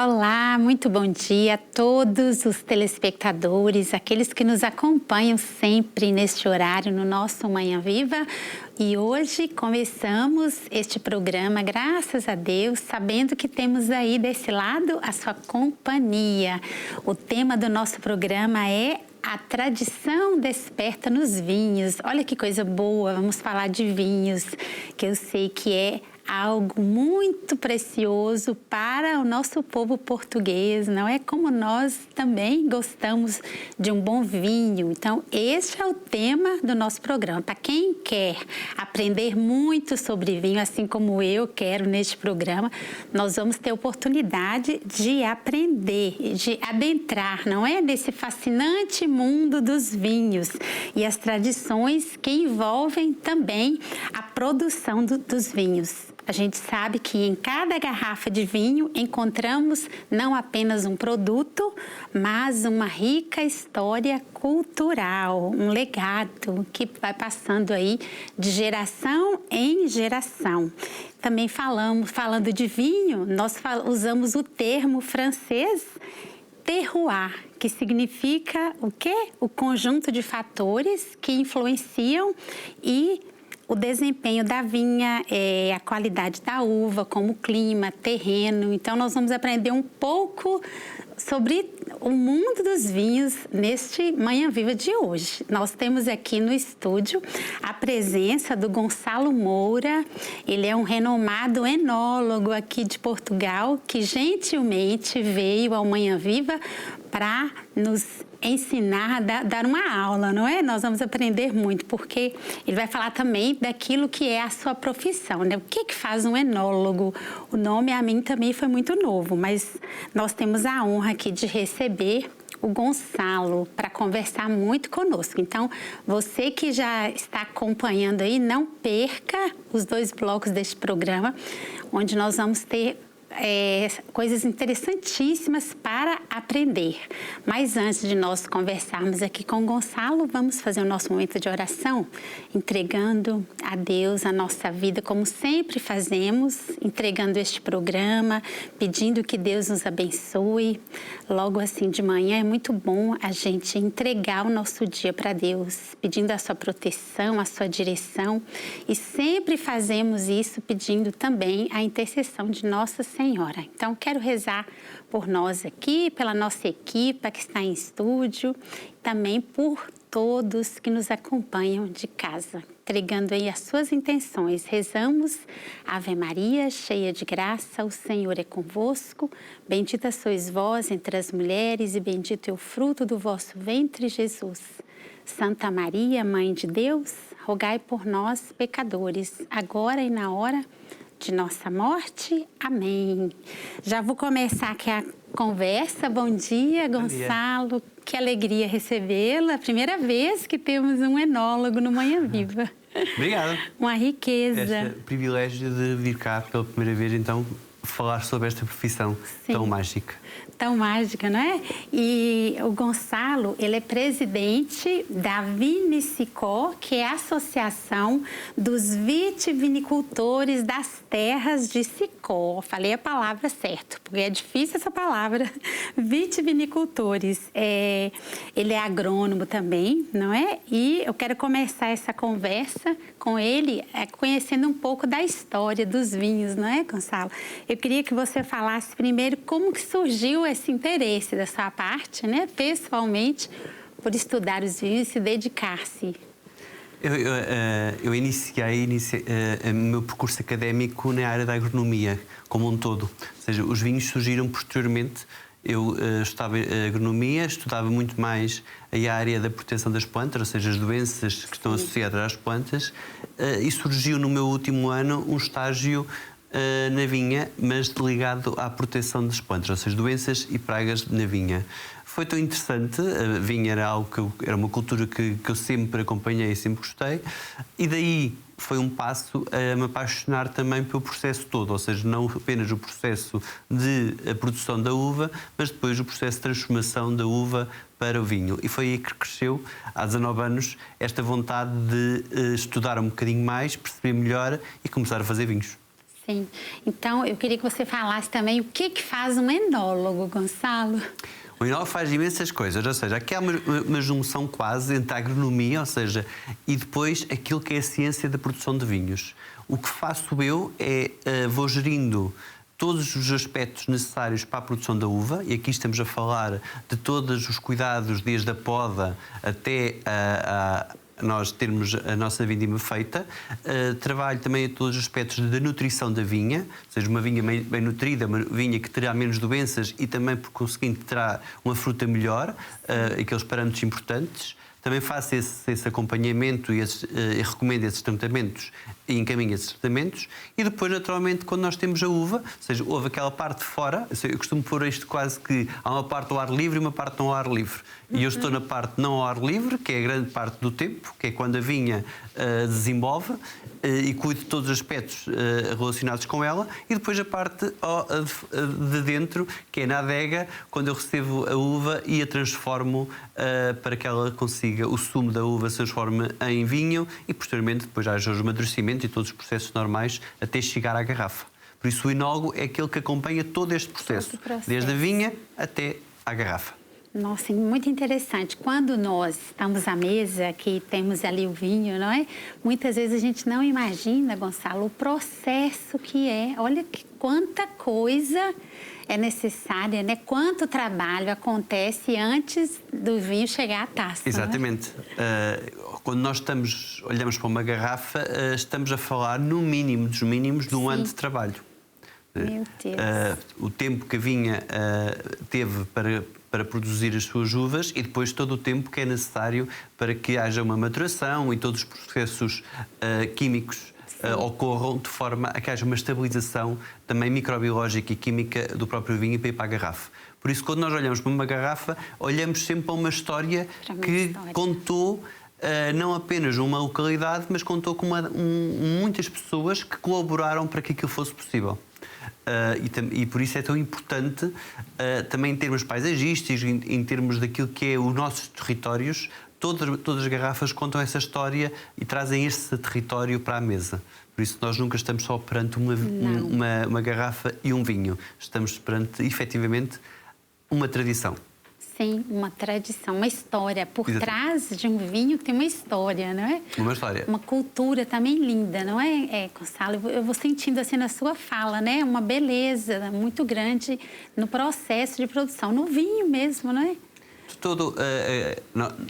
Olá, muito bom dia a todos os telespectadores, aqueles que nos acompanham sempre neste horário no nosso Manhã Viva. E hoje começamos este programa, graças a Deus, sabendo que temos aí desse lado a sua companhia. O tema do nosso programa é a tradição desperta nos vinhos. Olha que coisa boa, vamos falar de vinhos, que eu sei que é algo muito precioso para o nosso povo português, não é? Como nós também gostamos de um bom vinho. Então, este é o tema do nosso programa. Para quem quer aprender muito sobre vinho, assim como eu quero neste programa, nós vamos ter oportunidade de aprender, de adentrar, não é? Nesse fascinante mundo dos vinhos e as tradições que envolvem também a produção dos vinhos. A gente sabe que em cada garrafa de vinho encontramos não apenas um produto, mas uma rica história cultural, um legado que vai passando aí de geração em geração. Também falando de vinho, nós usamos o termo francês terroir, que significa o quê? O conjunto de fatores que influenciam e o desempenho da vinha, a qualidade da uva, como o clima, terreno. Então, nós vamos aprender um pouco sobre o mundo dos vinhos neste Manhã Viva de hoje. Nós temos aqui no estúdio a presença do Gonçalo Moura. Ele é um renomado enólogo aqui de Portugal, que gentilmente veio ao Manhã Viva para nos ensinar, dar uma aula, não é? Nós vamos aprender muito, porque ele vai falar também daquilo que é a sua profissão, né? O que faz um enólogo? O nome a mim também foi muito novo, mas nós temos a honra aqui de receber o Gonçalo para conversar muito conosco. Então, você que já está acompanhando aí, não perca os 2 blocos deste programa, onde nós vamos ter coisas interessantíssimas para aprender. Mas antes de nós conversarmos aqui com o Gonçalo, vamos fazer o nosso momento de oração, entregando a Deus a nossa vida, como sempre fazemos, entregando este programa, pedindo que Deus nos abençoe. Logo assim de manhã é muito bom a gente entregar o nosso dia para Deus, pedindo a sua proteção, a sua direção, e sempre fazemos isso pedindo também a intercessão de Nossa Senhora. Então, quero rezar por nós aqui, pela nossa equipe que está em estúdio, também por todos que nos acompanham de casa, entregando aí as suas intenções. Rezamos: Ave Maria, cheia de graça, o Senhor é convosco, bendita sois vós entre as mulheres e bendito é o fruto do vosso ventre, Jesus. Santa Maria, Mãe de Deus, rogai por nós, pecadores, agora e na hora de nossa morte. Amém. Já vou começar aqui a conversa. Bom dia, Gonçalo. Que alegria recebê-lo. É a primeira vez que temos um enólogo no Manhã Viva. Obrigado. Uma riqueza. Este privilégio de vir cá pela primeira vez, então, falar sobre esta profissão tão mágica. Tão mágica, não é? E o Gonçalo, ele é presidente da Vinicicó, que é a Associação dos Vitivinicultores das Terras de Sicó. Falei a palavra certa, porque é difícil essa palavra, vitivinicultores. Ele é agrônomo também, não é? E eu quero começar essa conversa com ele, conhecendo um pouco da história dos vinhos, não é, Gonçalo? Eu queria que você falasse primeiro como que surgiu esse interesse da sua parte, né, pessoalmente, por estudar os vinhos e se dedicar-se. Eu iniciei o meu percurso académico na área da agronomia, como um todo. Ou seja, os vinhos surgiram posteriormente. Eu estudava agronomia, estudava muito mais a área da proteção das plantas, ou seja, as doenças que estão associadas às plantas, e surgiu no meu último ano um estágio na vinha, mas ligado à proteção das plantas, ou seja, doenças e pragas na vinha. Foi tão interessante, a vinha era algo era uma cultura que eu sempre acompanhei e sempre gostei, e daí foi um passo a me apaixonar também pelo processo todo, ou seja, não apenas o processo de produção da uva, mas depois o processo de transformação da uva para o vinho. E foi aí que cresceu, há 19 anos, esta vontade de estudar um bocadinho mais, perceber melhor e começar a fazer vinhos. Sim. Então, eu queria que você falasse também o que faz um enólogo, Gonçalo. O enólogo faz imensas coisas, ou seja, aqui há uma junção quase entre a agronomia, ou seja, e depois aquilo que é a ciência da produção de vinhos. O que faço eu é, vou gerindo todos os aspectos necessários para a produção da uva, e aqui estamos a falar de todos os cuidados, desde a poda até nós termos a nossa vindima feita. Trabalho também a todos os aspectos da nutrição da vinha, ou seja, uma vinha bem nutrida, uma vinha que terá menos doenças e também, por conseguinte, terá uma fruta melhor, aqueles parâmetros importantes. Também faço esse acompanhamento e recomendo esses tratamentos e encaminho esses tratamentos. E depois, naturalmente, quando nós temos a uva, ou seja, houve aquela parte de fora, eu costumo pôr isto quase que há uma parte ao ar livre e uma parte não ao ar livre. E eu estou na parte não ao ar livre, que é a grande parte do tempo, que é quando a vinha desenvolve e cuido de todos os aspectos relacionados com ela. E depois a parte de dentro, que é na adega, quando eu recebo a uva e a transformo para que ela consiga, o sumo da uva se transforme em vinho e posteriormente depois haja os amadurecimentos e todos os processos normais até chegar à garrafa. Por isso o enólogo é aquele que acompanha todo este processo, desde a vinha até à garrafa. Nossa, muito interessante. Quando nós estamos à mesa, que temos ali o vinho, não é? Muitas vezes a gente não imagina, Gonçalo, o processo que é. Olha quanta coisa é necessária, né? Quanto trabalho acontece antes do vinho chegar à taça. Exatamente. Quando nós olhamos para uma garrafa, estamos a falar no mínimo dos mínimos de um ano de trabalho. Meu Deus. O tempo que a vinha teve para produzir as suas uvas e depois todo o tempo que é necessário para que haja uma maturação e todos os processos químicos ocorram de forma a que haja uma estabilização também microbiológica e química do próprio vinho para ir para a garrafa. Por isso, quando nós olhamos para uma garrafa, olhamos sempre para uma história que contou não apenas uma localidade, mas contou com muitas pessoas que colaboraram para que aquilo fosse possível. E por isso é tão importante, também em termos paisagísticos, em termos daquilo que é os nossos territórios, todas as garrafas contam essa história e trazem esse território para a mesa. Por isso nós nunca estamos só perante uma garrafa e um vinho. Estamos perante, efetivamente, uma tradição. Sim, uma tradição, uma história. Por trás de um vinho que tem uma história, não é? Uma história. Uma cultura também linda, não é, Gonçalo? Eu vou sentindo assim na sua fala, né? Uma beleza muito grande no processo de produção, no vinho mesmo, não é?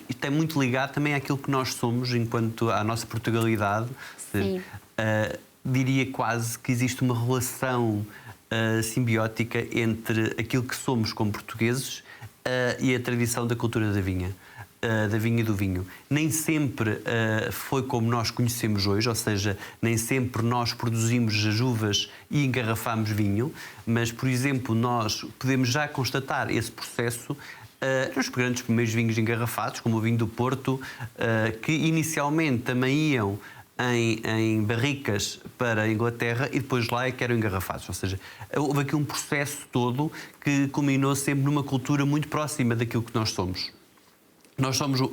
Isto é muito ligado também àquilo que nós somos enquanto à nossa Portugalidade. Sim. Diria quase que existe uma relação simbiótica entre aquilo que somos como portugueses e a tradição da cultura da vinha e do vinho. Nem sempre foi como nós conhecemos hoje, ou seja, nem sempre nós produzimos as uvas e engarrafamos vinho, mas, por exemplo, nós podemos já constatar esse processo nos grandes primeiros vinhos engarrafados, como o vinho do Porto, que inicialmente também iam em barricas para a Inglaterra e depois lá é que eram engarrafados. Ou seja, houve aqui um processo todo que culminou sempre numa cultura muito próxima daquilo que nós somos.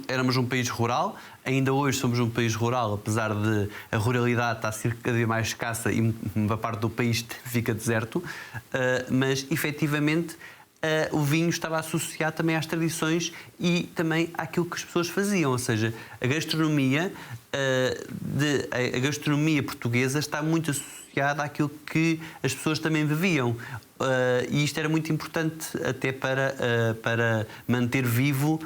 Éramos um país rural, ainda hoje somos um país rural, apesar de a ruralidade estar a ser cada vez mais escassa e uma parte do país fica deserto, mas efetivamente o vinho estava associado também às tradições e também àquilo que as pessoas faziam, ou seja, a gastronomia portuguesa está muito associada àquilo que as pessoas também bebiam. E isto era muito importante até para manter vivo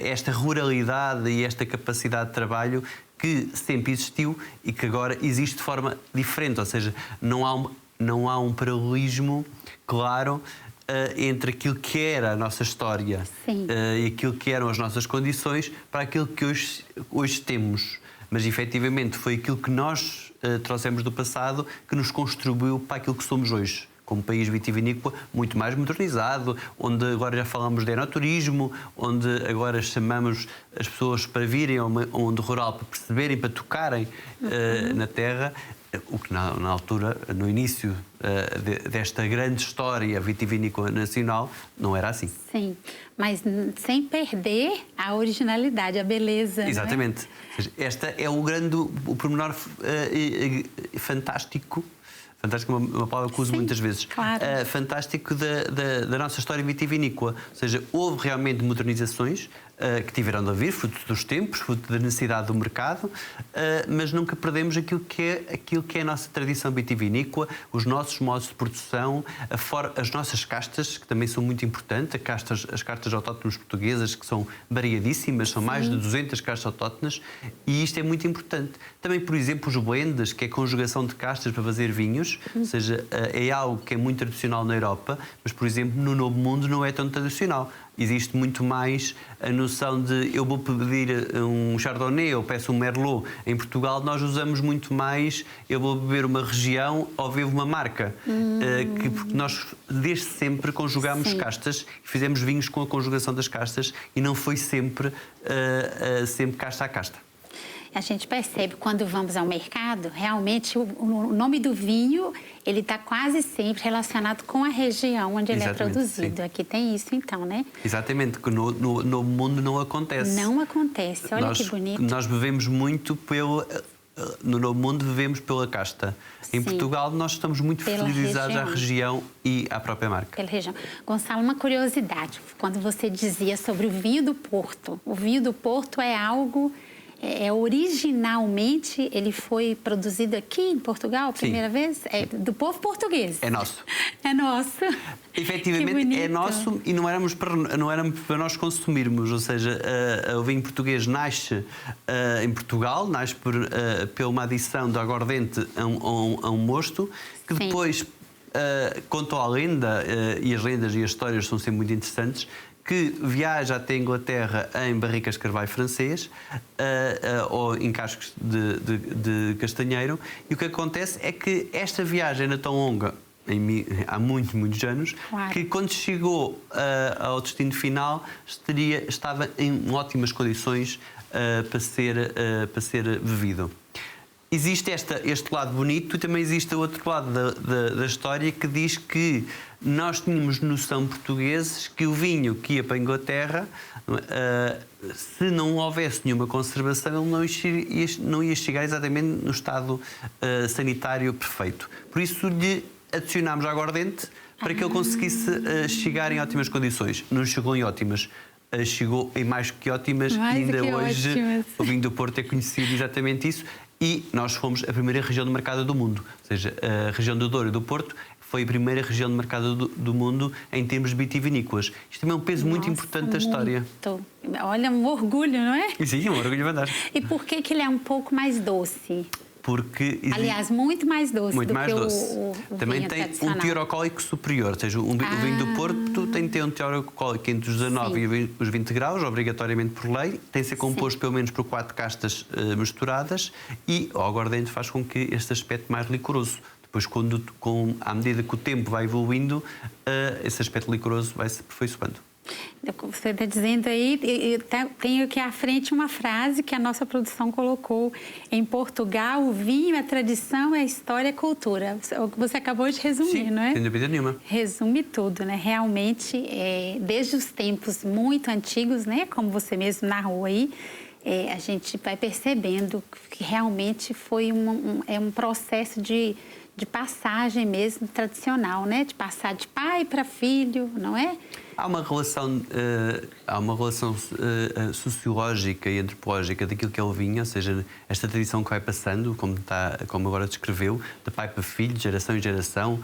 esta ruralidade e esta capacidade de trabalho que sempre existiu e que agora existe de forma diferente, ou seja, não há um paralelismo claro entre aquilo que era a nossa história e aquilo que eram as nossas condições para aquilo que hoje temos. Mas, efetivamente, foi aquilo que nós trouxemos do passado que nos construiu para aquilo que somos hoje, como país vitivinícola muito mais modernizado, onde agora já falamos de enoturismo, onde agora chamamos as pessoas para virem ao mundo rural para perceberem, para tocarem na terra. O que na altura, no início desta grande história vitivinícola nacional, não era assim. Sim, mas sem perder a originalidade, a beleza. Exatamente. Não é? Esta é o pormenor fantástico Fantástico é uma palavra que uso muitas vezes. Claro. Fantástico da nossa história vitivinícola. Ou seja, houve realmente modernizações que tiveram de vir, fruto dos tempos, fruto da necessidade do mercado, mas nunca perdemos aquilo que é a nossa tradição vitivinícola, os nossos modos de produção, as nossas castas, que também são muito importantes, as castas autóctones portuguesas, que são variadíssimas, são mais de 200 castas autóctones, e isto é muito importante. Também, por exemplo, os blends, que é a conjugação de castas para fazer vinhos, ou seja, é algo que é muito tradicional na Europa, mas, por exemplo, no Novo Mundo não é tão tradicional. Existe muito mais a noção de eu vou pedir um Chardonnay ou peço um Merlot. Em Portugal nós usamos muito mais eu vou beber uma região ou bebo uma marca. Porque nós desde sempre conjugamos castas e fizemos vinhos com a conjugação das castas e não foi sempre casta a casta. A gente percebe quando vamos ao mercado, realmente o nome do vinho ele está quase sempre relacionado com a região onde ele é produzido. Sim. Aqui tem isso então, né? Exatamente, que no mundo não acontece. Não acontece, olha que bonito. Nós bebemos muito no Novo Mundo bebemos pela casta. Em Portugal nós estamos muito fidelizados à região e à própria marca. Pela região. Gonçalo, uma curiosidade, quando você dizia sobre o vinho do Porto. O vinho do Porto é algo... originalmente, ele foi produzido aqui em Portugal, primeira vez? É do povo português. É nosso. É nosso. Efetivamente, é nosso e não éramos para nós consumirmos. Ou seja, o vinho português nasce em Portugal, nasce por uma adição de aguardente a um mosto, que depois contou a lenda, e as lendas e as histórias são sempre muito interessantes, que viaja até a Inglaterra em barricas de carvalho francês ou em cascos de castanheiro, e o que acontece é que esta viagem era tão longa, há muitos anos, que quando chegou ao destino final estava em ótimas condições para ser bebido. Existe este lado bonito e também existe o outro lado da história que diz que nós tínhamos noção portugueses que o vinho que ia para a Inglaterra, se não houvesse nenhuma conservação, ele não ia chegar exatamente no estado sanitário perfeito. Por isso lhe adicionámos aguardente para que ele conseguisse chegar em ótimas condições. Não chegou em ótimas. Chegou em mais que ótimas e ainda hoje ótimas. O vinho do Porto é conhecido exatamente isso. E nós fomos a primeira região de mercado do mundo, ou seja, a região do Douro e do Porto foi a primeira região de mercado do mundo em termos vitivinícolas. Isto também é um peso muito importante da história. Olha, um orgulho, não é? Sim, um orgulho verdade. E por que ele é um pouco mais doce? Porque aliás, muito mais doce do que o também vinho tem tradicional. Um teor alcoólico superior, ou seja, o vinho do Porto tem que ter um teor alcoólico entre os 19 e os 20 graus, obrigatoriamente por lei, tem que ser composto pelo menos por 4 castas misturadas e o aguardente faz com que este aspecto mais licoroso. Depois, à medida que o tempo vai evoluindo, esse aspecto licoroso vai se aperfeiçoando. Você está dizendo aí, tenho aqui à frente uma frase que a nossa produção colocou. Em Portugal, o vinho é tradição, é história, é cultura. Você acabou de resumir, não é? Sem dúvida nenhuma. Resume tudo, né? Realmente, desde os tempos muito antigos, né? Como você mesmo narrou aí, a gente vai percebendo que realmente foi um processo de passagem mesmo tradicional, né? De passar de pai para filho, não é? Há uma relação sociológica e antropológica daquilo que é o vinho, ou seja, esta tradição que vai passando, como agora descreveu, de pai para filho, de geração em geração.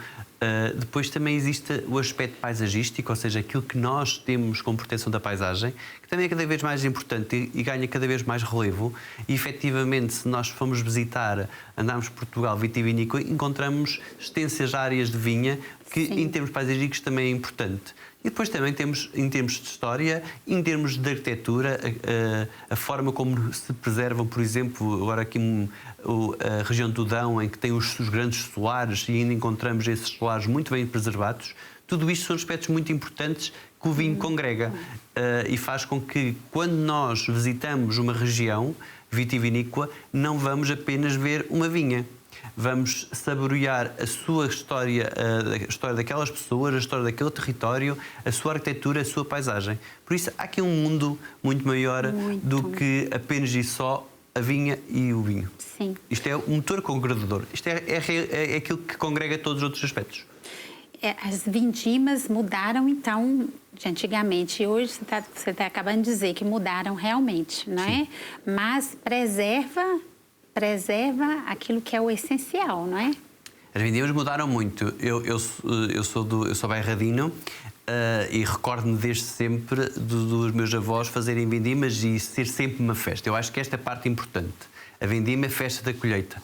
Depois também existe o aspecto paisagístico, ou seja, aquilo que nós temos como proteção da paisagem, que também é cada vez mais importante e ganha cada vez mais relevo. E, efetivamente, se nós formos andarmos por Portugal vitivinícola, encontramos extensas áreas de vinha, que em termos paisagísticos também é importante. E depois também temos, em termos de história, em termos de arquitetura, a forma como se preservam, por exemplo, agora aqui a região do Dão, em que tem os grandes solares e ainda encontramos esses solares muito bem preservados. Tudo isto são aspectos muito importantes que o vinho congrega e faz com que, quando nós visitamos uma região vitivinícola, não vamos apenas ver uma vinha. Vamos saborear a sua história, a história daquelas pessoas, a história daquele território, a sua arquitetura, a sua paisagem. Por isso, há aqui um mundo muito maior do que apenas e só a vinha e o vinho. Sim. Isto é o motor congregador. Isto é aquilo que congrega todos os outros aspectos. As vindimas mudaram, então, de antigamente. Hoje você tá acabando de dizer que mudaram realmente, não é? Mas preserva aquilo que é o essencial, não é? As vindimas mudaram muito. Eu sou bairradino e recordo-me desde sempre dos meus avós fazerem vindimas e ser sempre uma festa. Eu acho que esta é a parte importante. A vindima é a festa da colheita.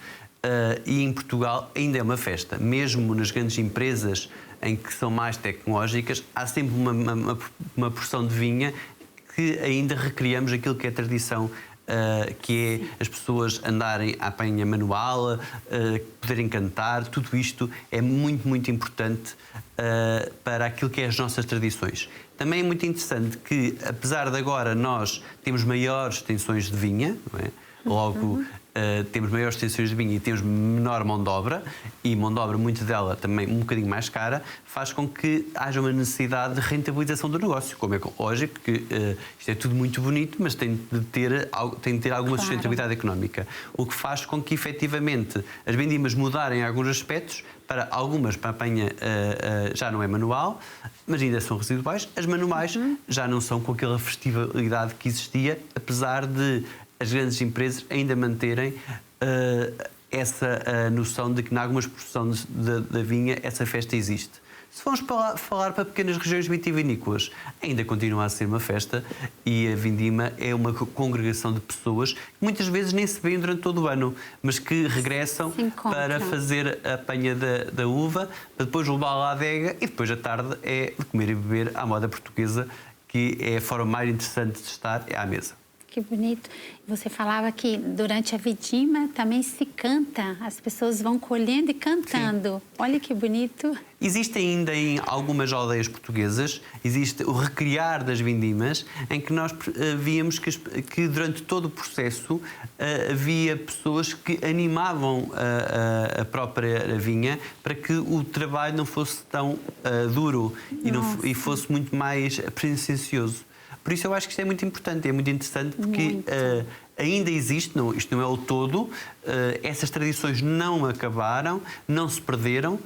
E em Portugal ainda é uma festa. Mesmo nas grandes empresas em que são mais tecnológicas, há sempre uma porção de vinha que ainda recriamos aquilo que é a tradição, que é as pessoas andarem à apanha manual, poderem cantar. Tudo isto é muito, muito importante para aquilo que é as nossas tradições. Também é muito interessante que, apesar de agora nós temos maiores extensões de vinha, não é? Logo, temos maiores extensões de vinho e temos menor mão de obra, e mão de obra, muito dela também um bocadinho mais cara, faz com que haja uma necessidade de rentabilização do negócio. Como é lógico que isto é tudo muito bonito, mas tem de ter alguma sustentabilidade económica. O que faz com que, efetivamente, as vindimas mudarem em alguns aspectos. Para algumas, para a apanha já não é manual, mas ainda são residuais. As manuais já não são com aquela festividade que existia, apesar de as grandes empresas ainda manterem essa noção de que, em algumas produções da vinha, essa festa existe. Se formos falar para pequenas regiões vitivinícolas, ainda continua a ser uma festa, e a vindima é uma congregação de pessoas que muitas vezes nem se veem durante todo o ano, mas que regressam para fazer a apanha da uva, para depois levá-la à adega, e depois à tarde é de comer e beber à moda portuguesa, que é a forma mais interessante de estar, é à mesa. Que bonito. Você falava que durante a vindima também se canta, as pessoas vão colhendo e cantando. Sim. Olha que bonito. Existe ainda em algumas aldeias portuguesas, existe o recriar das vindimas, em que nós víamos que durante todo o processo havia pessoas que animavam a própria vinha para que o trabalho não fosse tão duro e fosse muito mais presencioso. Por isso eu acho que isto é muito importante, é muito interessante, porque ainda existe, isto não é o todo, essas tradições não acabaram, não se perderam,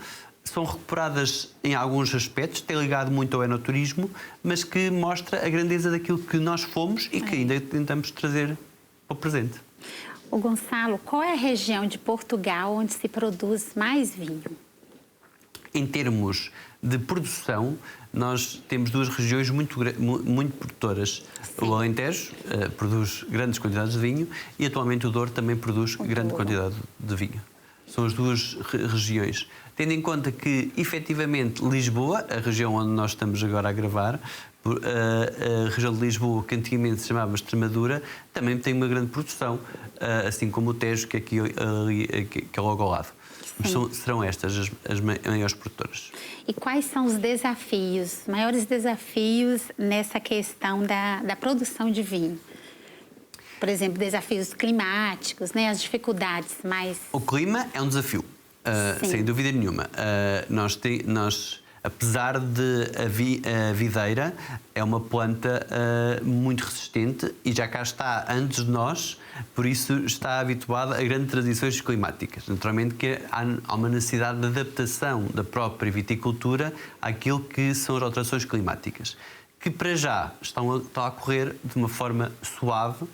são recuperadas em alguns aspectos, tem ligado muito ao enoturismo, mas que mostra a grandeza daquilo que nós fomos e que ainda tentamos trazer ao presente. O Gonçalo, qual é a região de Portugal onde se produz mais vinho? Em termos de produção, nós temos duas regiões muito produtoras. Sim. O Alentejo produz grandes quantidades de vinho e atualmente o Douro também produz grande quantidade de vinho. São as duas regiões. Tendo em conta que, efetivamente, Lisboa, a região onde nós estamos agora a gravar, a região de Lisboa, que antigamente se chamava Extremadura, também tem uma grande produção, assim como o Tejo, que é logo ao lado. Serão estas as maiores produtoras. E quais são os desafios, maiores desafios nessa questão da produção de vinho? Por exemplo, desafios climáticos, né, as dificuldades mais... O clima é um desafio, sem dúvida nenhuma. Nós, apesar de a videira é uma planta muito resistente e já cá está antes de nós, por isso está habituada a grandes transições climáticas. Naturalmente que há uma necessidade de adaptação da própria viticultura àquilo que são as alterações climáticas, que para já estão a correr de uma forma suave,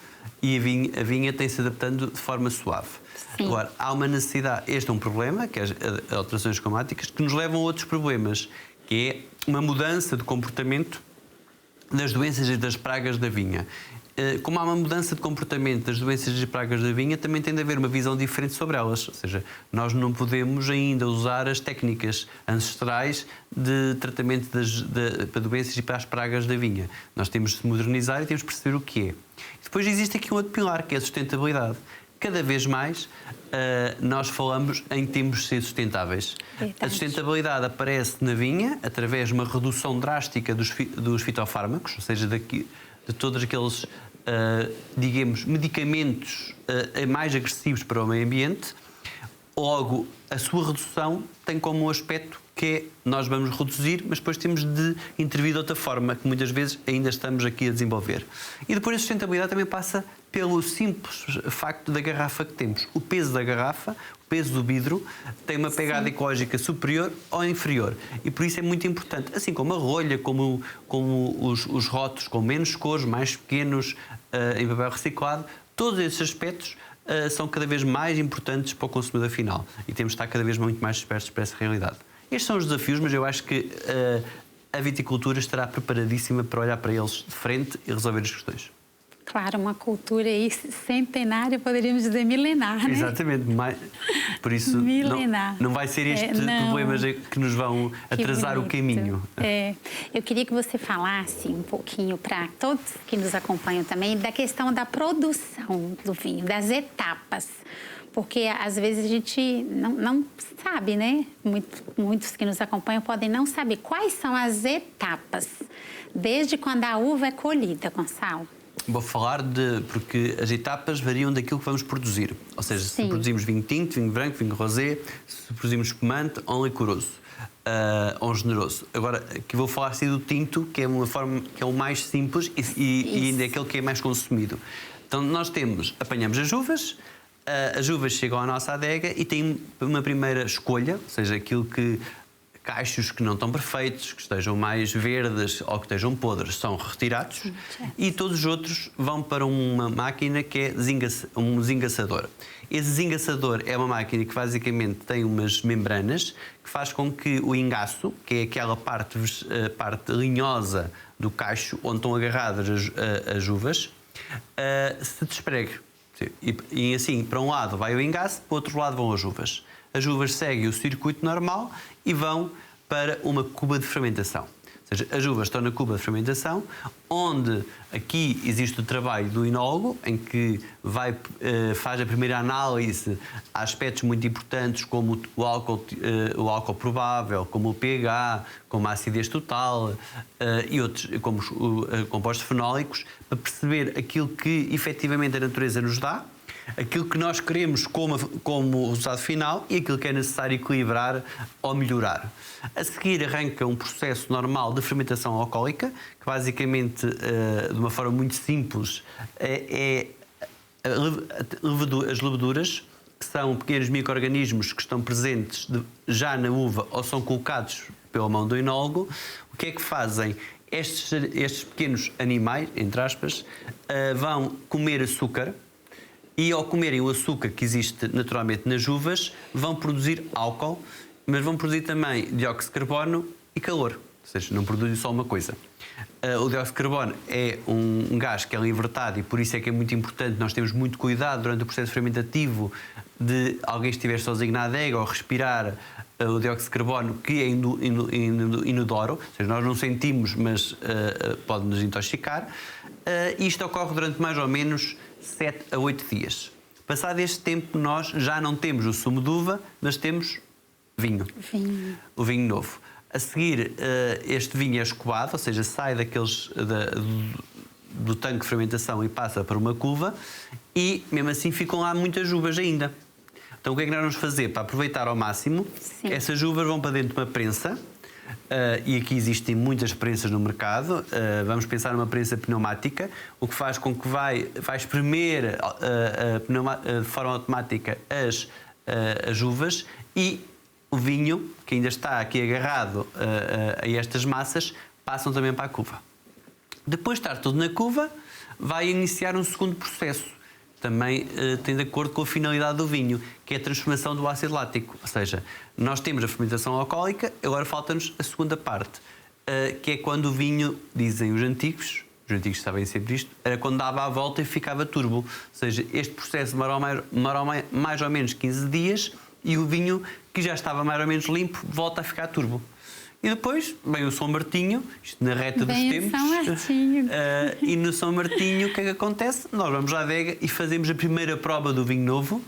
e a vinha tem-se adaptando de forma suave. Sim. Agora, há uma necessidade, este é um problema, que é as alterações climáticas, que nos levam a outros problemas, que é uma mudança de comportamento das doenças e das pragas da vinha. Como há uma mudança de comportamento das doenças e pragas da vinha, também tem de haver uma visão diferente sobre elas. Ou seja, nós não podemos ainda usar as técnicas ancestrais de tratamento para doenças e para as pragas da vinha. Nós temos de se modernizar e temos de perceber o que é. Depois existe aqui um outro pilar, que é a sustentabilidade. Cada vez mais nós falamos em termos de ser sustentáveis. Verdade. A sustentabilidade aparece na vinha através de uma redução drástica dos fitofármacos, ou seja, de todos aqueles, digamos, medicamentos mais agressivos para o meio ambiente. Logo, a sua redução tem como aspecto que é, nós vamos reduzir, mas depois temos de intervir de outra forma, que muitas vezes ainda estamos aqui a desenvolver. E depois a sustentabilidade também passa pelo simples facto da garrafa que temos. O peso da garrafa, o peso do vidro, tem uma pegada ecológica superior ou inferior. E por isso é muito importante. Assim como a rolha, como os rótulos com menos cores, mais pequenos, em papel reciclado, todos esses aspectos são cada vez mais importantes para o consumidor final. E temos de estar cada vez muito mais espertos para essa realidade. Estes são os desafios, mas eu acho que a viticultura estará preparadíssima para olhar para eles de frente e resolver as questões. Claro, uma cultura aí centenária, poderíamos dizer milenar, né? Exatamente, por isso não vai ser estes problemas que nos vão atrasar o caminho. Eu queria que você falasse um pouquinho para todos que nos acompanham também da questão da produção do vinho, das etapas. Porque às vezes a gente não sabe, né? Muitos que nos acompanham podem não saber quais são as etapas, desde quando a uva é colhida, Gonçalo. Vou falar porque as etapas variam daquilo que vamos produzir. Ou seja, se produzimos vinho tinto, vinho branco, vinho rosé, se produzimos espumante ou um licoroso, ou um generoso. Agora, aqui vou falar assim do tinto, que é uma forma que é o mais simples e ainda é aquele que é mais consumido. Então nós apanhamos as uvas chegam à nossa adega e tem uma primeira escolha, ou seja, cachos que não estão perfeitos, que estejam mais verdes ou que estejam podres, são retirados e todos os outros vão para uma máquina que é um desengaçador. Esse desengaçador é uma máquina que basicamente tem umas membranas que faz com que o engaço, que é aquela parte linhosa do cacho onde estão agarradas as uvas, se despregue. E assim, para um lado vai o engaço, para o outro lado vão as uvas. As uvas seguem o circuito normal e vão para uma cuba de fermentação. Ou seja, as uvas estão na cuba de fermentação, onde aqui existe o trabalho do enólogo, em que faz a primeira análise a aspectos muito importantes como o álcool provável, como o pH, como a acidez total e outros, como os compostos fenólicos, para perceber aquilo que efetivamente a natureza nos dá, aquilo que nós queremos como resultado final e aquilo que é necessário equilibrar ou melhorar. A seguir arranca um processo normal de fermentação alcoólica, que basicamente, de uma forma muito simples, as leveduras, que são pequenos micro-organismos que estão presentes já na uva ou são colocados pela mão do enólogo. O que é que fazem? Estes pequenos animais, entre aspas, vão comer açúcar. E ao comerem o açúcar que existe naturalmente nas uvas, vão produzir álcool, mas vão produzir também dióxido de carbono e calor. Ou seja, não produzem só uma coisa. O dióxido de carbono é um gás que é libertado e por isso é que é muito importante, nós temos muito cuidado durante o processo fermentativo de alguém estiver sozinho na adega ou respirar o dióxido de carbono, que é inodoro, ou seja, nós não sentimos, mas pode nos intoxicar. Isto ocorre durante mais ou menos 7 a 8 dias. Passado este tempo, nós já não temos o sumo de uva, mas temos vinho. O vinho novo. A seguir, este vinho é escovado, ou seja, sai do tanque de fermentação e passa para uma cuva e, mesmo assim, ficam lá muitas uvas ainda. Então, o que é que nós vamos fazer? Para aproveitar ao máximo, essas uvas vão para dentro de uma prensa. E aqui existem muitas prensas no mercado. Vamos pensar numa prensa pneumática, o que faz com que vai espremer de forma automática as uvas e o vinho, que ainda está aqui agarrado a estas massas, passam também para a cuva. Depois de estar tudo na cuva, vai iniciar um segundo processo. Também tem de acordo com a finalidade do vinho, que é a transformação do ácido lático. Ou seja, nós temos a fermentação alcoólica, agora falta-nos a segunda parte, que é quando o vinho, dizem os antigos sabem sempre isto, era quando dava a volta e ficava turbo. Ou seja, este processo demorou mais ou menos 15 dias e o vinho, que já estava mais ou menos limpo, volta a ficar turbo. E depois vem o São Martinho, isto na reta dos tempos. São Martinho. E no São Martinho, o que é que acontece? Nós vamos à adega e fazemos a primeira prova do vinho novo.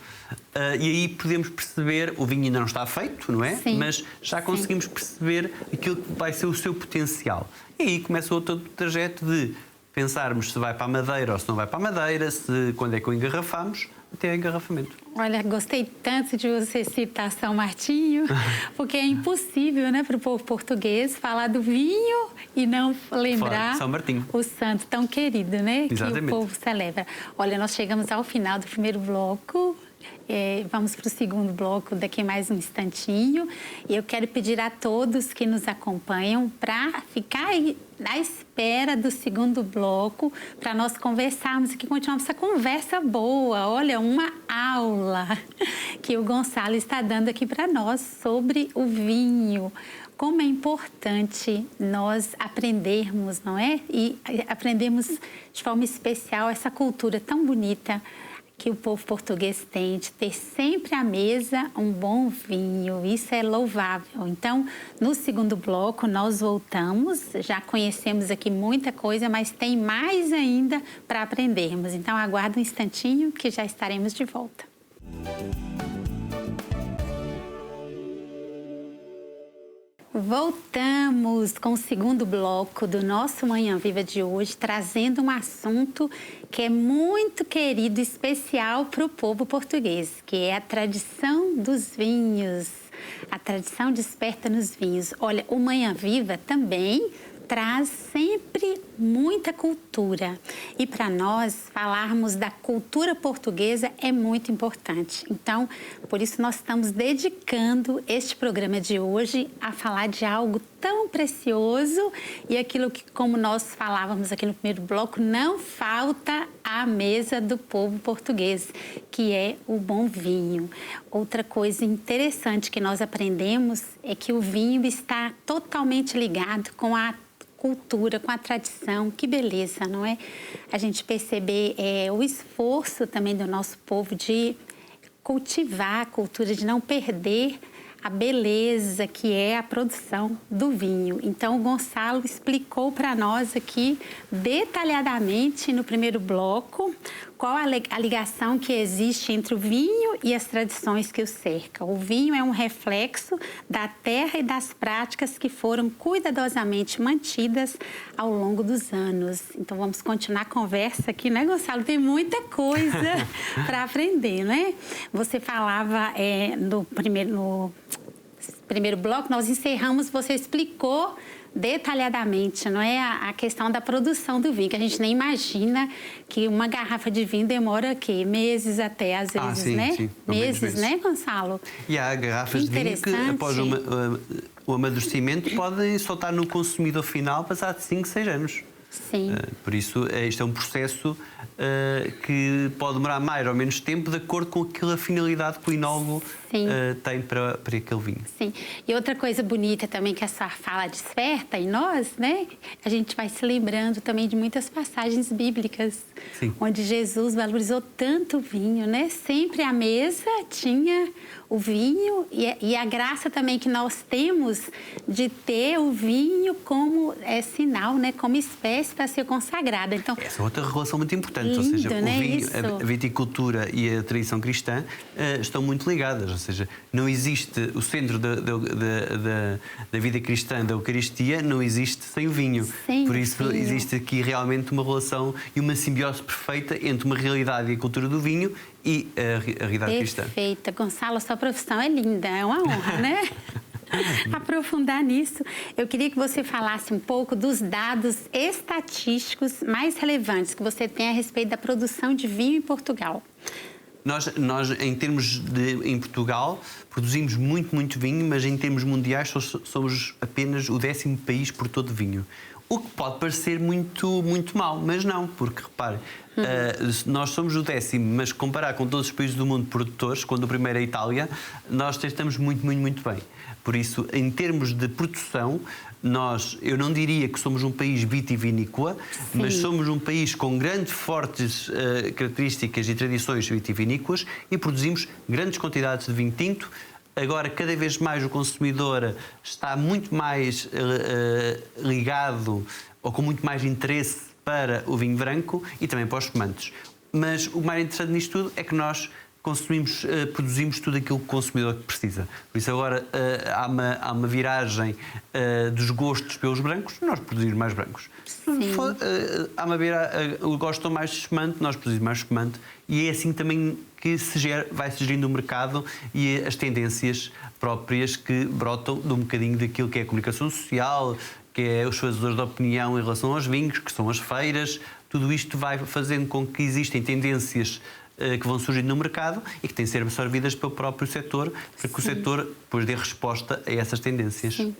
E aí podemos perceber, o vinho ainda não está feito, não é? Sim. Mas já conseguimos perceber aquilo que vai ser o seu potencial. E aí começa outro trajeto de pensarmos se vai para a madeira ou se não vai para a madeira, quando é que o engarrafamos. até ao engarrafamento. Olha, gostei tanto de você citar São Martinho, porque é impossível, né, para o povo português falar do vinho e não lembrar São Martinho, o santo tão querido, né, exatamente, que o povo celebra. Olha, nós chegamos ao final do primeiro bloco. Vamos para o segundo bloco daqui mais um instantinho. E eu quero pedir a todos que nos acompanham para ficar aí na espera do segundo bloco, para nós conversarmos aqui, continuarmos essa conversa boa. Olha, uma aula que o Gonçalo está dando aqui para nós sobre o vinho. Como é importante nós aprendermos, não é? E aprendermos de forma especial essa cultura tão bonita que o povo português tem, de ter sempre à mesa um bom vinho. Isso é louvável. Então, no segundo bloco, nós voltamos. Já conhecemos aqui muita coisa, mas tem mais ainda para aprendermos. Então, aguarda um instantinho que já estaremos de volta. Voltamos com o segundo bloco do nosso Manhã Viva de hoje, trazendo um assunto que é muito querido e especial para o povo português, que é a tradição dos vinhos. A tradição desperta nos vinhos. Olha, o Manhã Viva também traz sempre muita cultura. E para nós, falarmos da cultura portuguesa é muito importante. Então, por isso nós estamos dedicando este programa de hoje a falar de algo tão precioso e aquilo que, como nós falávamos aqui no primeiro bloco, não falta à mesa do povo português, que é o bom vinho. Outra coisa interessante que nós aprendemos é que o vinho está totalmente ligado com a cultura, com a tradição. Que beleza, não é? A gente perceber o esforço também do nosso povo de cultivar a cultura, de não perder a beleza que é a produção do vinho. Então, o Gonçalo explicou para nós aqui detalhadamente no primeiro bloco qual a ligação que existe entre o vinho e as tradições que o cercam. O vinho é um reflexo da terra e das práticas que foram cuidadosamente mantidas ao longo dos anos. Então, vamos continuar a conversa aqui, né, Gonçalo? Tem muita coisa para aprender, né? Você falava no primeiro bloco, nós encerramos, você explicou detalhadamente, não é, a questão da produção do vinho, que a gente nem imagina que uma garrafa de vinho demora quê? Meses até, às vezes, sim, né? Sim, meses, né, Gonçalo? E há garrafas de vinho que, após o amadurecimento, podem só estar no consumidor final passado 5, 6 anos. Sim. Por isso, isto é um processo que pode demorar mais ou menos tempo de acordo com aquela finalidade que o enólogo tem para aquele vinho. Sim. E outra coisa bonita também que essa fala desperta em nós, né? A gente vai se lembrando também de muitas passagens bíblicas, Sim, onde Jesus valorizou tanto o vinho, né? Sempre à mesa tinha o vinho e a graça também que nós temos de ter o vinho como sinal, né? Como espécie para ser consagrada. Então, essa é outra relação muito importante, lindo, ou seja, né? o vinho, Isso. a viticultura e a tradição cristã estão muito ligadas, ou seja, não existe o centro da vida cristã, da Eucaristia, não existe sem o vinho. Por isso existe aqui realmente uma relação e uma simbiose perfeita entre uma realidade e a cultura do vinho e a realidade cristã. Perfeita. Gonçalo, a sua profissão é linda, é uma honra, né? Aprofundar nisso, eu queria que você falasse um pouco dos dados estatísticos mais relevantes que você tem a respeito da produção de vinho em Portugal. Nós em termos em Portugal, produzimos muito vinho, mas em termos mundiais somos apenas o 10º país produtor de vinho. O que pode parecer muito mau, mas não, porque repare, nós somos o 10º, mas comparar com todos os países do mundo produtores, quando o primeiro é a Itália, nós estamos muito bem. Por isso, em termos de produção, eu não diria que somos um país vitivinícola, mas somos um país com grandes, fortes características e tradições vitivinícolas e produzimos grandes quantidades de vinho tinto. Agora, cada vez mais o consumidor está muito mais ligado ou com muito mais interesse para o vinho branco e também para os espumantes. Mas o mais interessante nisto tudo é que nós produzimos tudo aquilo que o consumidor precisa. Por isso agora há uma viragem dos gostos pelos brancos, nós produzimos mais brancos. Há uma viragem, gostam mais de espumante, nós produzimos mais espumante, e é assim também que vai se gerindo o mercado e as tendências próprias que brotam de um bocadinho daquilo que é a comunicação social, que é os fazedores de opinião em relação aos vinhos, que são as feiras. Tudo isto vai fazendo com que existem tendências que vão surgindo no mercado e que têm de ser absorvidas pelo próprio setor, para que o setor depois dê resposta a essas tendências. Sim.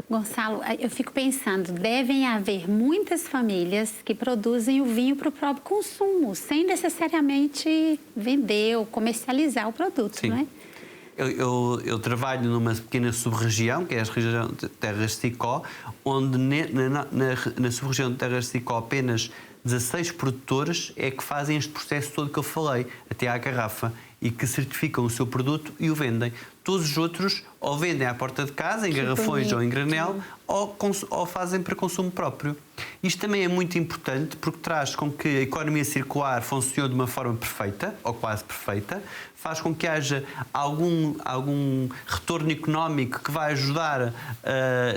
Gonçalo, eu fico pensando, devem haver muitas famílias que produzem o vinho para o próprio consumo, sem necessariamente vender ou comercializar o produto, Sim. não é? Eu trabalho numa pequena sub-região, que é a região de Terras de Sicó, onde na sub-região de Terras de Sicó apenas 16 produtores é que fazem este processo todo que eu falei, até à garrafa, e que certificam o seu produto e o vendem. Todos os outros ou vendem à porta de casa, em garrafões ou em granel, ou fazem para consumo próprio. Isto também é muito importante porque traz com que a economia circular funcione de uma forma perfeita, ou quase perfeita, faz com que haja algum retorno económico que vai ajudar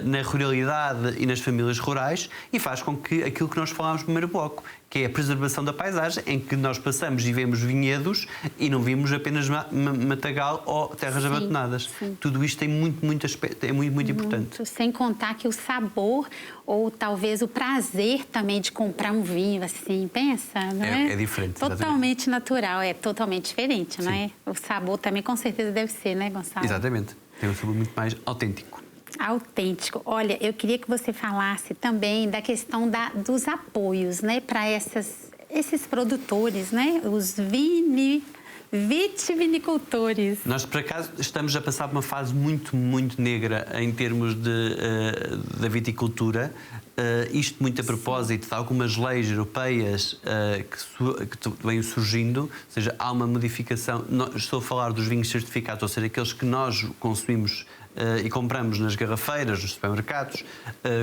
na ruralidade e nas famílias rurais, e faz com que aquilo que nós falámos no primeiro bloco, que é a preservação da paisagem, em que nós passamos e vemos vinhedos e não vimos apenas matagal ou terras abandonadas. Sim. Tudo isto tem muito aspecto, é muito importante. Sem contar que o sabor ou talvez o prazer também de comprar um vinho, assim, pensa, não é? É diferente. Totalmente exatamente. Natural, é totalmente diferente, não é? O sabor também com certeza deve ser, né, Gonçalo? Exatamente. Tem um sabor muito mais autêntico. Autêntico. Olha, eu queria que você falasse também da questão dos apoios, né, para esses produtores, né, os vitivinicultores. Nós, por acaso, estamos a passar por uma fase muito negra em termos da viticultura. Isto muito a propósito de algumas leis europeias que vêm surgindo, ou seja, há uma modificação. Estou a falar dos vinhos certificados, ou seja, aqueles que nós consumimos e compramos nas garrafeiras, nos supermercados,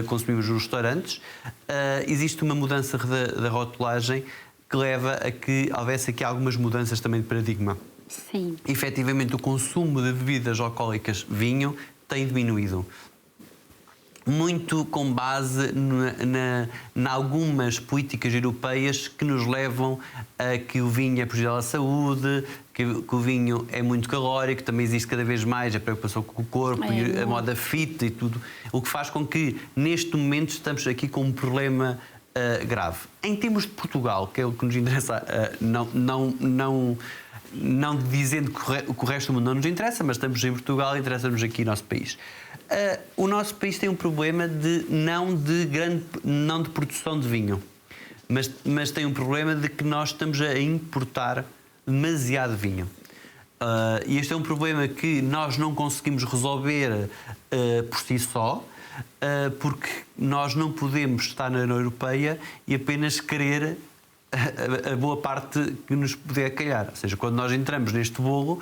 consumimos nos restaurantes. Existe uma mudança da rotulagem que leva a que houvesse aqui algumas mudanças também de paradigma. Sim. Efetivamente, o consumo de bebidas alcoólicas, vinho, tem diminuído. Muito com base em algumas políticas europeias que nos levam a que o vinho é prejudicial à saúde, que o vinho é muito calórico, também existe cada vez mais a preocupação com o corpo e a moda fit e tudo, o que faz com que, neste momento, estamos aqui com um problema grave. Em termos de Portugal, que é o que nos interessa, não dizendo que o resto do mundo não nos interessa, mas estamos em Portugal e interessa-nos aqui o nosso país. O nosso país tem um problema não de produção de vinho, mas tem um problema de que nós estamos a importar demasiado vinho. E este é um problema que nós não conseguimos resolver por si só, porque nós não podemos estar na União Europeia e apenas querer a boa parte que nos puder calhar. Ou seja, quando nós entramos neste bolo,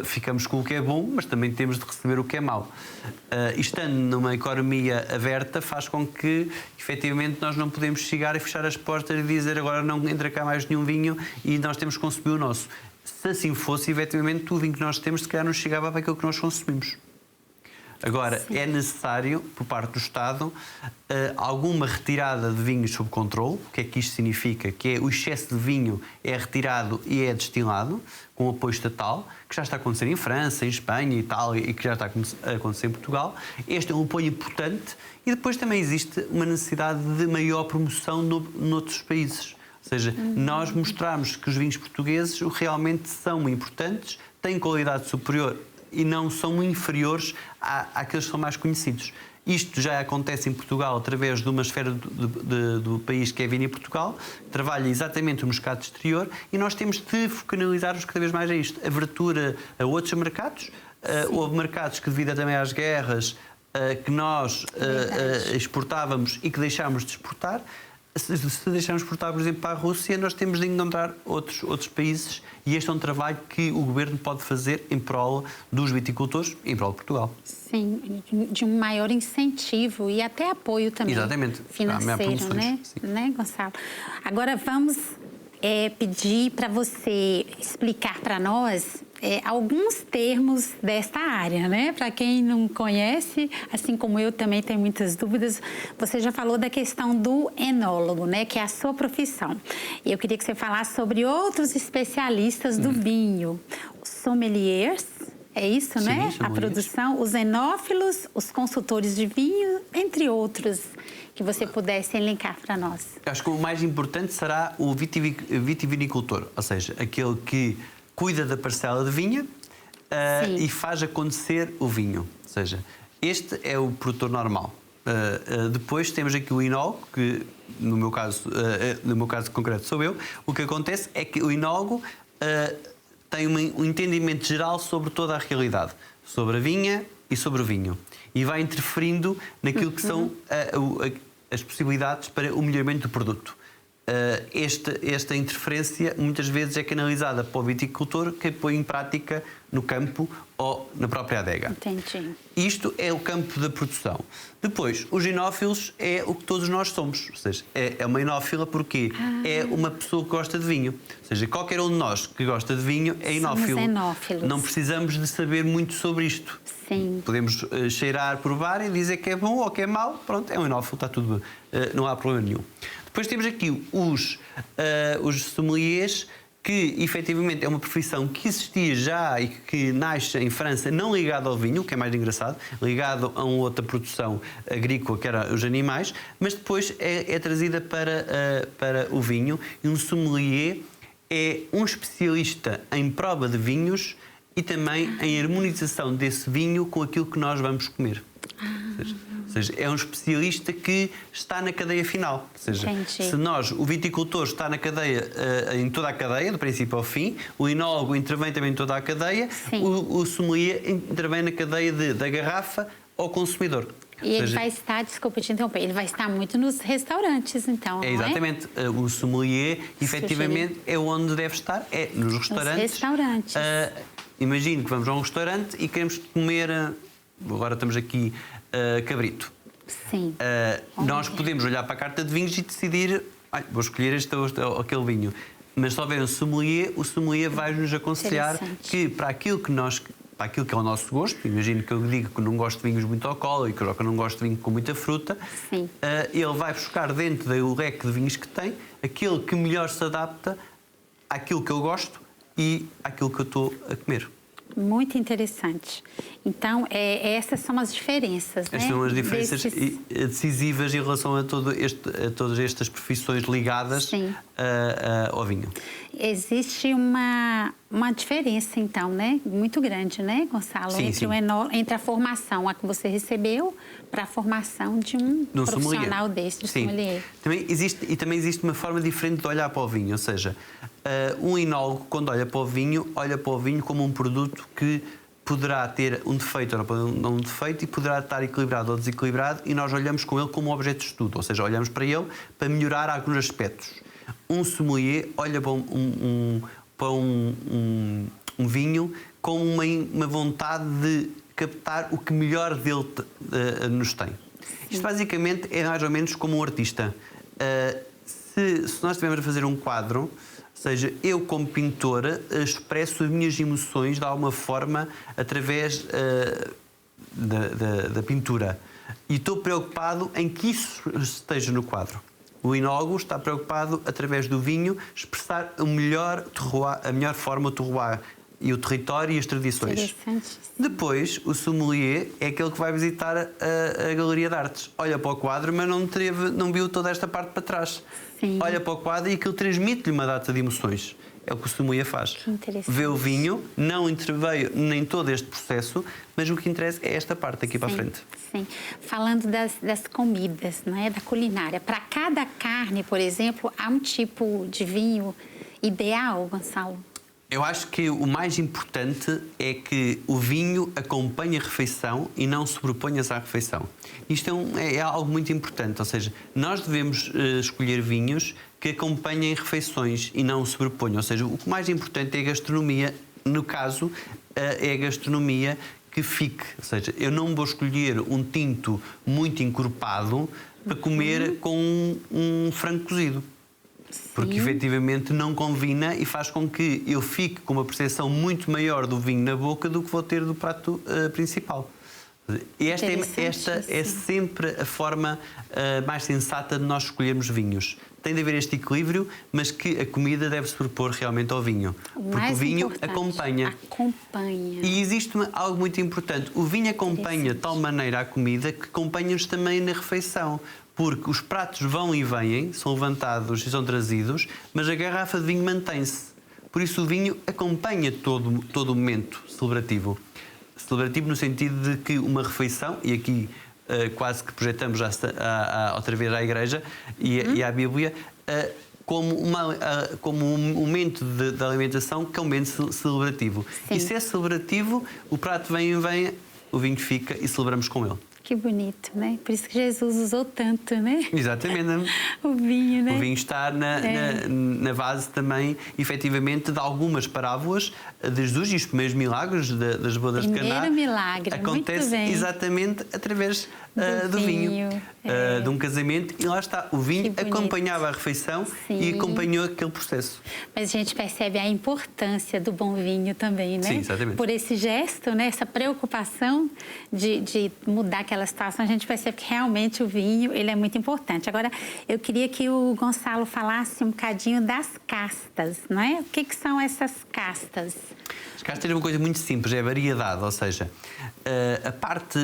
ficamos com o que é bom, mas também temos de receber o que é mau. Estando numa economia aberta, faz com que, efetivamente, nós não podemos chegar e fechar as portas e dizer agora não entra cá mais nenhum vinho e nós temos que consumir o nosso. Se assim fosse, efetivamente, o vinho que nós temos, se calhar, não chegava para aquilo que nós consumimos. Agora, é necessário, por parte do Estado, alguma retirada de vinhos sob controle. O que é que isto significa? Que o excesso de vinho é retirado e é destilado, com apoio estatal, que já está a acontecer em França, em Espanha, Itália e que já está a acontecer em Portugal. Este é um apoio importante e depois também existe uma necessidade de maior promoção noutros países. Ou seja, nós mostramos que os vinhos portugueses realmente são importantes, têm qualidade superior e não são inferiores àqueles que são mais conhecidos. Isto já acontece em Portugal através de uma esfera do país que é a Vini Portugal, que trabalha exatamente o mercado exterior e nós temos de focalizar-nos cada vez mais a isto. Abertura a outros mercados, houve mercados que devido também às guerras que nós exportávamos e que deixámos de exportar. Se deixarmos exportar, por exemplo, para a Rússia, nós temos de encontrar outros países e este é um trabalho que o Governo pode fazer em prol dos viticultores, em prol de Portugal. Sim, de um maior incentivo e até apoio também. Exatamente. Financeiro, né, Gonçalo? Agora vamos pedir para você explicar para nós alguns termos desta área, né? Para quem não conhece, assim como eu também tenho muitas dúvidas, você já falou da questão do enólogo, né? Que é a sua profissão. E eu queria que você falasse sobre outros especialistas do vinho, os sommeliers, é isso, né? A produção, os enófilos, os consultores de vinho, entre outros, que você pudesse elencar para nós. Acho que o mais importante será o vitivinicultor, ou seja, aquele que cuida da parcela de vinha e faz acontecer o vinho. Ou seja, este é o produtor normal. Depois temos aqui o enólogo, que no meu caso concreto sou eu. O que acontece é que o enólogo tem um entendimento geral sobre toda a realidade, sobre a vinha e sobre o vinho. E vai interferindo naquilo que são as possibilidades para o melhoramento do produto. Esta interferência muitas vezes é canalizada para o viticultor, que põe em prática no campo ou na própria adega. Entendi. Isto é o campo da produção. Depois, os enófilos é o que todos nós somos. Ou seja, é uma enófila porque é uma pessoa que gosta de vinho. Ou seja, qualquer um de nós que gosta de vinho é enófilo. Somos enófilos. Não precisamos de saber muito sobre isto. Sim. Podemos cheirar, provar e dizer que é bom ou que é mau. Pronto, é um enófilo, está tudo bem. Não há problema nenhum. Depois temos aqui os sommeliers, que efetivamente é uma profissão que existia já e que nasce em França, não ligada ao vinho, o que é mais engraçado, ligado a uma outra produção agrícola, que era os animais, mas depois é trazida para o vinho. E um sommelier é um especialista em prova de vinhos e também em harmonização desse vinho com aquilo que nós vamos comer. Ou seja, é um especialista que está na cadeia final. Ou seja, se o viticultor está na cadeia, em toda a cadeia, do princípio ao fim, o enólogo intervém também em toda a cadeia, o sommelier intervém na cadeia da garrafa ao consumidor. E ele vai estar, desculpa te interromper, ele vai estar muito nos restaurantes, então, não exatamente. O sommelier, efetivamente, é onde deve estar, nos restaurantes. Nos restaurantes. Imagino que vamos a um restaurante e queremos comer, agora estamos aqui, cabrito. Sim. Nós podemos olhar para a carta de vinhos e decidir, vou escolher este ou aquele vinho. Mas se houver um sommelier, o sommelier vai-nos aconselhar que para aquilo que é o nosso gosto, imagino que eu diga que não gosto de vinhos muito alcoólicos ou que eu não gosto de vinho com muita fruta, ele vai buscar dentro do leque de vinhos que tem aquele que melhor se adapta àquilo que eu gosto e àquilo que eu estou a comer. Muito interessante. Então, essas são as diferenças, Estas são as diferenças decisivas em relação a todas estas profissões ligadas ao vinho. Existe uma diferença, então, né? Muito grande, né, Gonçalo? Entre a formação a que você recebeu para a formação de um profissional desse, de sommelier. Também existe uma forma diferente de olhar para o vinho. Ou seja, um enólogo, quando olha para o vinho como um produto que poderá ter um defeito ou não um defeito e poderá estar equilibrado ou desequilibrado, e nós olhamos com ele como um objeto de estudo, ou seja, olhamos para ele para melhorar alguns aspectos. Um sommelier olha para um vinho com uma vontade de captar o que melhor dele nos tem. Isto basicamente é mais ou menos como um artista. Se nós estivermos a fazer um quadro, ou seja, eu como pintora expresso as minhas emoções de alguma forma através da pintura. E estou preocupado em que isso esteja no quadro. O enólogo está preocupado, através do vinho, expressar a melhor forma, o terroir e o território e as tradições. Depois, o sommelier é aquele que vai visitar a Galeria de Artes. Olha para o quadro, mas não viu toda esta parte para trás. Olha para o quadro e aquilo transmite-lhe uma data de emoções. É o que o sommelier faz. Vê o vinho, não interveio nem todo este processo, mas o que interessa é esta parte aqui para a frente. Sim. Falando das comidas, não é? Da culinária. Para cada carne, por exemplo, há um tipo de vinho ideal, Gonçalo? Eu acho que o mais importante é que o vinho acompanhe a refeição e não sobreponha-se à refeição. Isto é algo muito importante, ou seja, nós devemos escolher vinhos que acompanhem refeições e não sobreponham. Ou seja, o que mais importante é a gastronomia, no caso, é a gastronomia que fique. Ou seja, eu não vou escolher um tinto muito encorpado para comer com um frango cozido. Porque efetivamente não combina e faz com que eu fique com uma percepção muito maior do vinho na boca do que vou ter do prato principal. E esta é sempre a forma mais sensata de nós escolhermos vinhos. Tem de haver este equilíbrio, mas que a comida deve se propor realmente ao vinho. Porque o vinho acompanha. E existe algo muito importante. O vinho acompanha de tal maneira a comida que acompanha-nos também na refeição. Porque os pratos vão e vêm, são levantados e são trazidos, mas a garrafa de vinho mantém-se. Por isso o vinho acompanha todo o momento celebrativo. Celebrativo no sentido de que uma refeição, e aqui quase que projetamos outra vez à Igreja e à Bíblia, como um momento de alimentação que é um momento celebrativo. Sim. E se é celebrativo, o prato vem, o vinho fica e celebramos com ele. Que bonito, né? Por isso que Jesus usou tanto, né? Exatamente. O vinho, né? O vinho está na base também, efetivamente, de algumas parábolas de Jesus e os primeiros milagres das bodas de Caná. Primeiro milagre, acontece exatamente através do vinho. De um casamento, e lá está, o vinho acompanhava a refeição. Sim. E acompanhou aquele processo. Mas a gente percebe a importância do bom vinho também, né? Sim, exatamente. Por esse gesto, né? Essa preocupação de mudar aquela situação, a gente percebe que realmente o vinho ele é muito importante. Agora, eu queria que o Gonçalo falasse um bocadinho das castas, não é? O que são essas castas? As castas é uma coisa muito simples, é a variedade, ou seja, a parte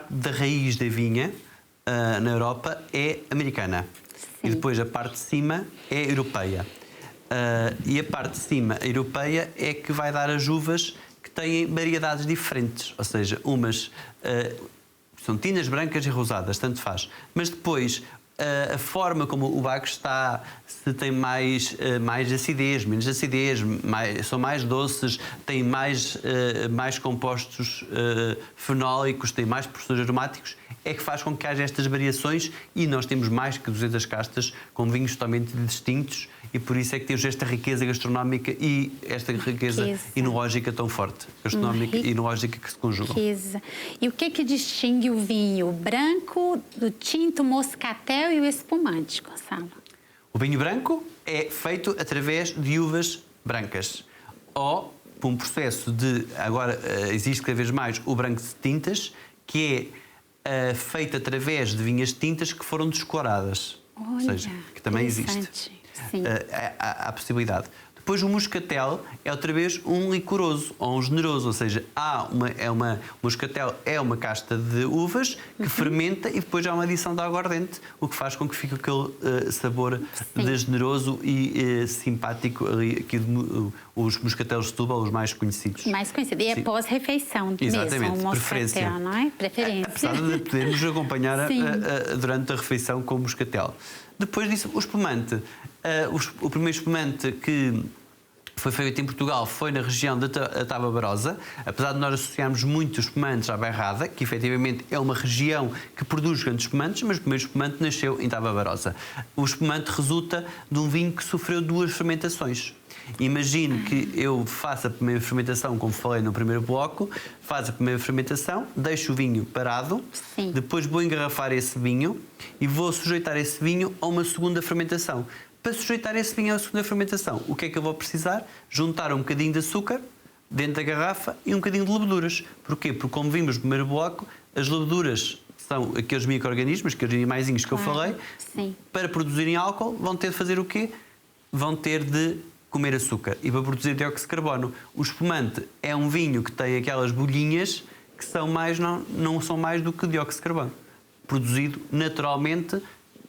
da raiz da vinha na Europa é americana. Sim. E depois a parte de cima é europeia. E a parte de cima, a europeia, é que vai dar as uvas que têm variedades diferentes, ou seja, umas são tintas brancas e rosadas, tanto faz. Mas depois a forma como o bago está, se tem mais acidez, menos acidez, são mais doces, têm mais compostos fenólicos, têm mais professores aromáticos, é que faz com que haja estas variações, e nós temos mais que 200 castas com vinhos totalmente distintos, e por isso é que temos esta riqueza gastronómica e esta riqueza enológica tão forte, gastronómica e enológica que se conjugam. Riqueza. E o que distingue o vinho branco do tinto, moscatel e o espumante, Gonçalo? O vinho branco é feito através de uvas brancas, ou por um processo agora existe cada vez mais o branco de tintas, que é feito através de vinhas tintas que foram descoloradas. Olha, ou seja, que também existe. Sim. Há a possibilidade. Depois o moscatel é outra vez um licoroso ou um generoso, ou seja, moscatel é uma casta de uvas que fermenta e depois há uma adição de aguardente, o que faz com que fique aquele sabor de generoso e simpático ali, aqui os moscatéis de Setúbal, os mais conhecidos. Mais conhecidos. E é pós-refeição mesmo, o moscatel, não é? Preferência. Apesar de podermos acompanhar durante a refeição com o moscatel. Depois disso, o espumante. O primeiro espumante que foi feito em Portugal foi na região da Tava-Barosa, apesar de nós associarmos muitos espumantes à Bairrada, que efetivamente é uma região que produz grandes espumantes, mas o primeiro espumante nasceu em Tava-Barosa. O espumante resulta de um vinho que sofreu 2 fermentações. Imagine que eu faço a primeira fermentação, como falei no primeiro bloco, faço a primeira fermentação, deixo o vinho parado, depois vou engarrafar esse vinho e vou sujeitar esse vinho a uma segunda fermentação. Para sujeitar esse vinho à segunda fermentação, o que é que eu vou precisar? Juntar um bocadinho de açúcar dentro da garrafa e um bocadinho de leveduras. Porquê? Porque, como vimos no primeiro bloco, as leveduras são aqueles micro-organismos, aqueles animaizinhos que eu falei, para produzirem álcool, vão ter de fazer o quê? Vão ter de comer açúcar. E para produzir dióxido de carbono. O espumante é um vinho que tem aquelas bolhinhas que são não são mais do que dióxido de carbono, produzido naturalmente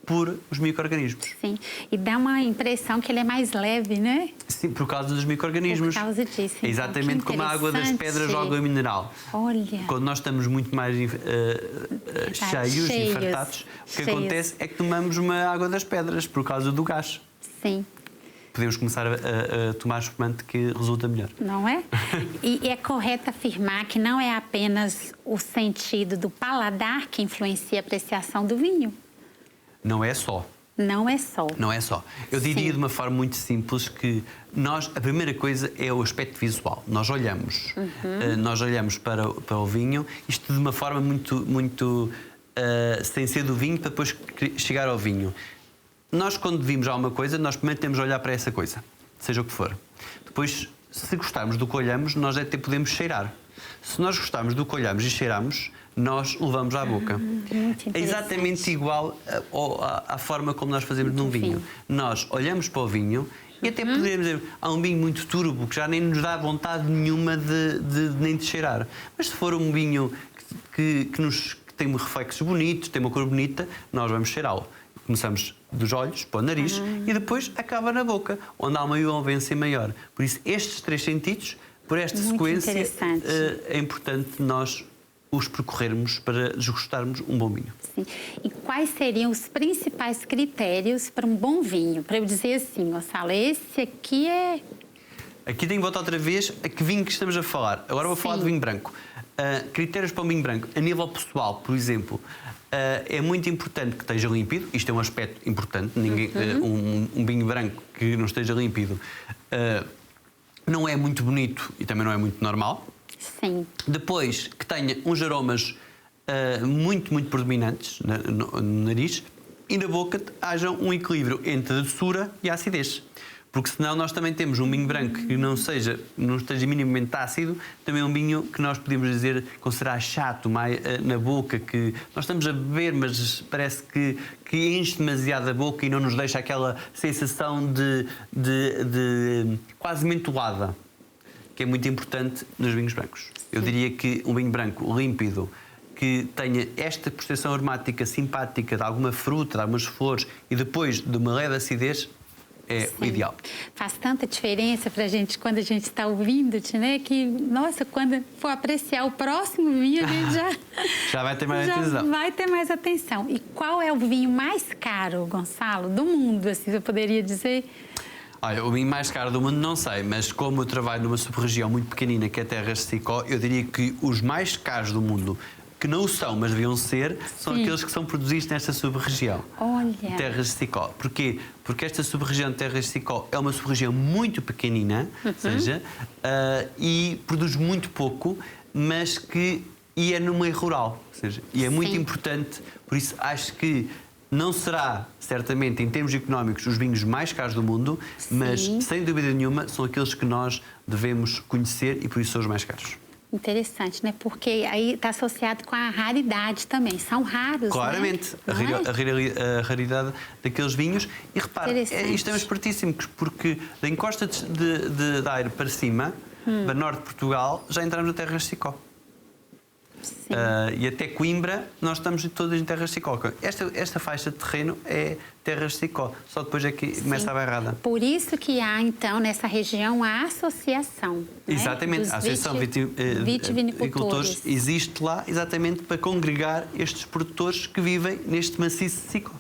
por os micro-organismos. Sim, e dá uma impressão que ele é mais leve, né? Sim, por causa dos micro-organismos. Por causa disso. Então, exatamente como a água das pedras ou água mineral. Olha. Quando nós estamos muito mais cheios e fartados, o que acontece é que tomamos uma água das pedras por causa do gás. Sim. Podemos começar a tomar espumante que resulta melhor. Não é? E é correto afirmar que não é apenas o sentido do paladar que influencia a apreciação do vinho? Não é só. Não é só. Não é só. Eu diria de uma forma muito simples que a primeira coisa é o aspecto visual. Nós olhamos. Nós olhamos para o vinho, isto de uma forma muito sem ser do vinho para depois chegar ao vinho. nós quando vimos alguma coisa, nós primeiro temos de olhar para essa coisa, seja o que for. Depois, se gostarmos do que olhamos, nós até podemos cheirar. Se nós gostarmos do que olhamos e cheiramos, nós levamos à boca. É exatamente igual à forma como nós fazemos num vinho. Nós olhamos para o vinho e até podemos dizer, há um vinho muito turbo que já nem nos dá vontade nenhuma nem de cheirar. Mas se for um vinho que tem reflexos bonitos, tem uma cor bonita, nós vamos cheirá-lo. Começamos dos olhos para o nariz e depois acaba na boca, onde há uma envolvência maior. Por isso, estes 3 sentidos, por esta sequência, é importante nós os percorrermos para desgustarmos um bom vinho. Sim. E quais seriam os principais critérios para um bom vinho? Para eu dizer assim, Gonçalo, esse aqui é... Aqui tenho que voltar outra vez a que vinho que estamos a falar. Agora vou falar de vinho branco. Critérios para um vinho branco. A nível pessoal, por exemplo, é muito importante que esteja límpido. Isto é um aspecto importante. Um vinho branco que não esteja límpido não é muito bonito e também não é muito normal. Sim. Depois, que tenha uns aromas muito, muito predominantes no nariz e na boca haja um equilíbrio entre a doçura e a acidez. Porque senão nós também temos um vinho branco que não esteja minimamente ácido, também um vinho que nós podemos dizer considerar chato na boca, que nós estamos a beber, mas parece que enche demasiado a boca e não nos deixa aquela sensação de quase mentolada, que é muito importante nos vinhos brancos. Eu diria que um vinho branco límpido, que tenha esta percepção aromática simpática de alguma fruta, de algumas flores e depois de uma leve acidez, é o ideal. Faz tanta diferença para a gente quando a gente está ouvindo-te, né? Que, nossa, quando for apreciar o próximo vinho, a gente já vai ter mais atenção. Vai ter mais atenção. E qual é o vinho mais caro, Gonçalo, do mundo, assim, eu poderia dizer? Olha, o vinho mais caro do mundo não sei, mas como eu trabalho numa sub-região muito pequenina que é Terras de Sicó, eu diria que os mais caros do mundo, que não o são, mas deviam ser, são aqueles que são produzidos nesta sub-região. Olha. Terras de Sicó. Porquê? Porque esta sub-região de Terras de Sicó é uma sub-região muito pequenina, seja, e produz muito pouco, mas e é no meio rural, ou seja, e é muito importante, por isso acho que não será, certamente, em termos económicos, os vinhos mais caros do mundo, mas, sem dúvida nenhuma, são aqueles que nós devemos conhecer e, por isso, são os mais caros. Interessante, né? Porque aí está associado com a raridade também. São raros, claramente, né? a raridade daqueles vinhos. E repare, isto é espertíssimo, porque da encosta de Aire para cima, para norte de Portugal, já entramos na Terras de Sicó. E até Coimbra, nós estamos todos em Terras de Sicó. Esta faixa de terreno é Terras de Sicó, só depois é que começa a bairrada. Por isso que há, então, nessa região, a associação. Exatamente, a Associação Vitivinicultores existe lá exatamente para congregar estes produtores que vivem neste maciço de Sicó.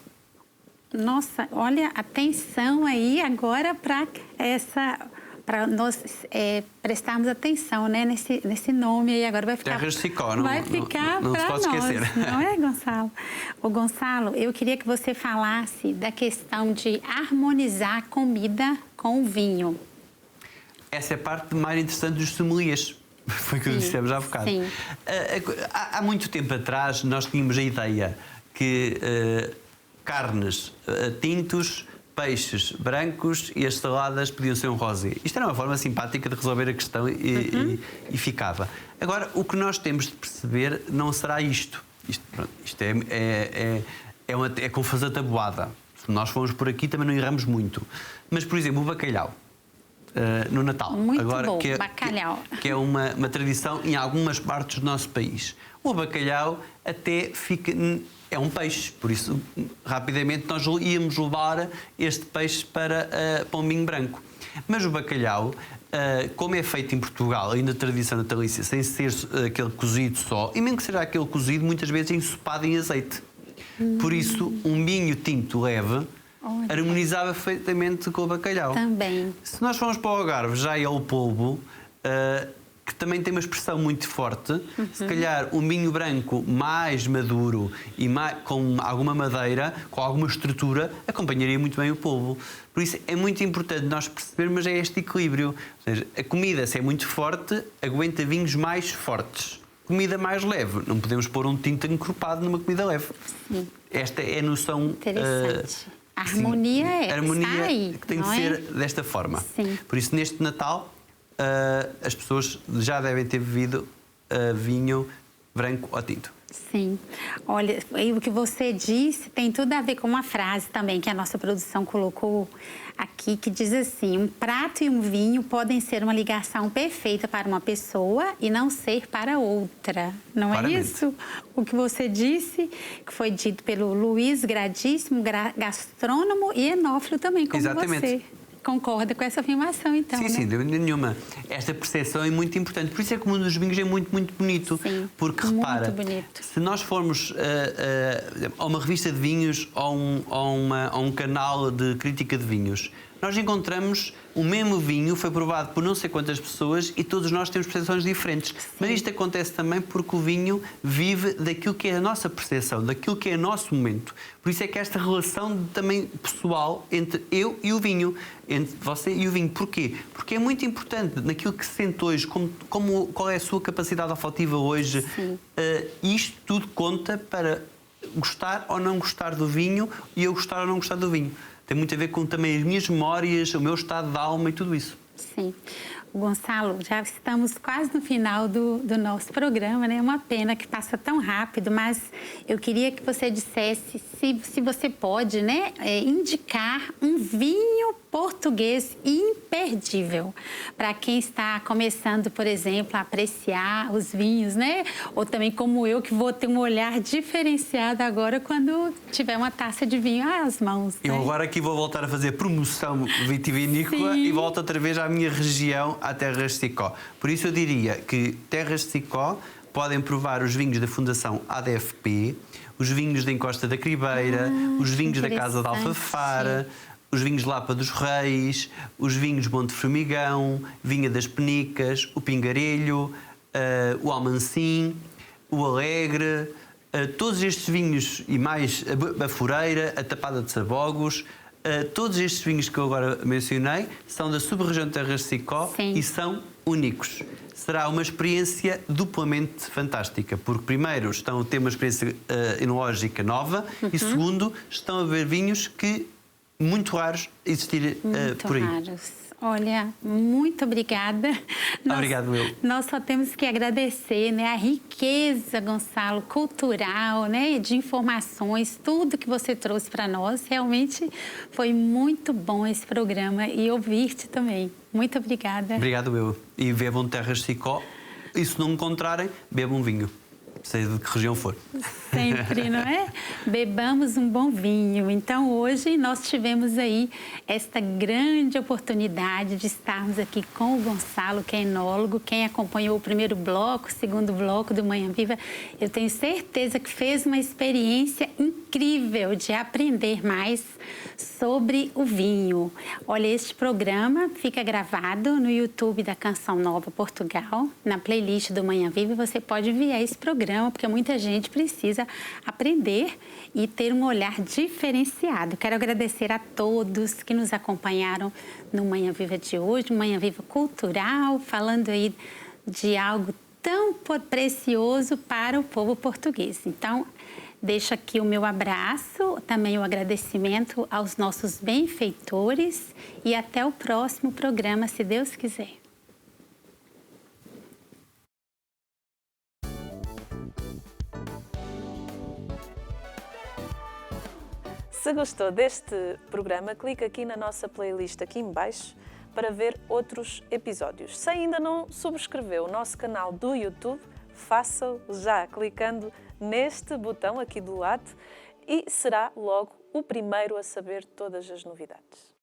Nossa, olha, atenção aí agora para nós prestarmos atenção, né, nesse nome aí. Agora vai ficar... Terras de Sicó, vai ficar não se pode esquecer. Não é, Gonçalo? Ô, Gonçalo, eu queria que você falasse da questão de harmonizar a comida com o vinho. Essa é a parte mais interessante dos sommeliers. Foi o que dissemos há bocado. Sim. Há muito tempo atrás nós tínhamos a ideia que carnes, tintos, peixes brancos e as saladas podiam ser um rosé. Isto era uma forma simpática de resolver a questão e ficava. Agora, o que nós temos de perceber não será isto. Isto é como fazer tabuada. Se nós formos por aqui também não erramos muito. Mas, por exemplo, o bacalhau. No Natal. Muito agora, bom, bacalhau. Que é uma tradição em algumas partes do nosso país. O bacalhau até fica... É um peixe, por isso, rapidamente, nós íamos levar este peixe para um vinho branco. Mas o bacalhau, como é feito em Portugal, ainda tradição natalícia, sem ser aquele cozido só, e mesmo que seja aquele cozido, muitas vezes é ensopado em azeite. Por isso, um vinho tinto leve harmonizava perfeitamente com o bacalhau. Também. Se nós formos para o Algarve, já é o polvo, que também tem uma expressão muito forte, se calhar um vinho branco mais maduro e com alguma madeira, com alguma estrutura, acompanharia muito bem o polvo. Por isso é muito importante nós percebermos este equilíbrio. Ou seja, a comida, se é muito forte, aguenta vinhos mais fortes. Comida mais leve, não podemos pôr um tinto encorpado numa comida leve. Esta é a noção A harmonia está aí, que tem de não ser é? desta forma. Sim. Por isso, neste Natal, as pessoas já devem ter bebido vinho branco ou tinto. Sim. Olha, e o que você disse tem tudo a ver com uma frase também que a nossa produção colocou aqui, que diz assim: um prato e um vinho podem ser uma ligação perfeita para uma pessoa e não ser para outra. Não Claramente. É isso? O que você disse, que foi dito pelo Luiz Gradíssimo, gastrônomo e enófilo também, como Exatamente. você. Concorda com essa afirmação, então, Sim, né? sim, de maneira nenhuma. Esta percepção é muito importante. Por isso é que o mundo dos vinhos é muito, muito bonito. Sim, porque, muito repara, bonito. se nós formos a uma revista de vinhos ou a um canal de crítica de vinhos, nós encontramos o mesmo vinho, foi provado por não sei quantas pessoas e todos nós temos percepções diferentes. Sim. Mas isto acontece também porque o vinho vive daquilo que é a nossa percepção, daquilo que é o nosso momento. Por isso é que esta relação também pessoal entre eu e o vinho, entre você e o vinho. Porquê? Porque é muito importante naquilo que se sente hoje, qual é a sua capacidade afetiva hoje. Isto tudo conta para gostar ou não gostar do vinho e eu gostar ou não gostar do vinho. Tem muito a ver com também as minhas memórias, o meu estado de alma e tudo isso. Sim. Gonçalo, já estamos quase no final do nosso programa, né? É uma pena que passa tão rápido, mas eu queria que você dissesse se você pode, né, indicar um vinho português imperdível para quem está começando, por exemplo, a apreciar os vinhos, né? Ou também como eu, que vou ter um olhar diferenciado agora quando tiver uma taça de vinho às mãos. Eu né? agora aqui vou voltar a fazer promoção vitivinícola. Sim. E volto outra vez à minha região, à Terras de Sicó. Por isso eu diria que Terras de Sicó podem provar os vinhos da Fundação ADFP, os vinhos da Encosta da Cribeira, os vinhos da Casa de Alfafara, os vinhos de Lapa dos Reis, os vinhos Monte Formigão, Vinha das Penicas, o Pingarelho, o Almancim, o Alegre, todos estes vinhos e mais a Foreira, a Tapada de Sabogos, todos estes vinhos que eu agora mencionei são da sub-região de Terras de Sicó. Sim. E são únicos. Será uma experiência duplamente fantástica, porque primeiro estão a ter uma experiência enológica nova e segundo estão a beber vinhos que muito raros existirem por aí. Raros. Olha, muito obrigada. Obrigado, eu. Nós só temos que agradecer, né, a riqueza, Gonçalo, cultural, né, de informações, tudo que você trouxe para nós. Realmente foi muito bom esse programa e ouvir-te também. Muito obrigada. Obrigado, eu. E bebam Terras de Sicó. E se não encontrarem, bebam vinho. Seja de que região for. Sempre, não é? Bebamos um bom vinho. Então, hoje nós tivemos aí esta grande oportunidade de estarmos aqui com o Gonçalo, que é enólogo. Quem acompanhou o primeiro bloco, o segundo bloco do Manhã Viva, eu tenho certeza que fez uma experiência incrível de aprender mais sobre o vinho. Olha, este programa fica gravado no YouTube da Canção Nova Portugal, na playlist do Manhã Viva. Você pode enviar esse programa, porque muita gente precisa aprender e ter um olhar diferenciado. Quero agradecer a todos que nos acompanharam no Manhã Viva de hoje, Manhã Viva Cultural, falando aí de algo tão precioso para o povo português. Então, deixo aqui o meu abraço, também o agradecimento aos nossos benfeitores e até o próximo programa, se Deus quiser. Se gostou deste programa, clique aqui na nossa playlist aqui em baixo para ver outros episódios. Se ainda não subscreveu o nosso canal do YouTube, faça-o já clicando neste botão aqui do lado e será logo o primeiro a saber todas as novidades.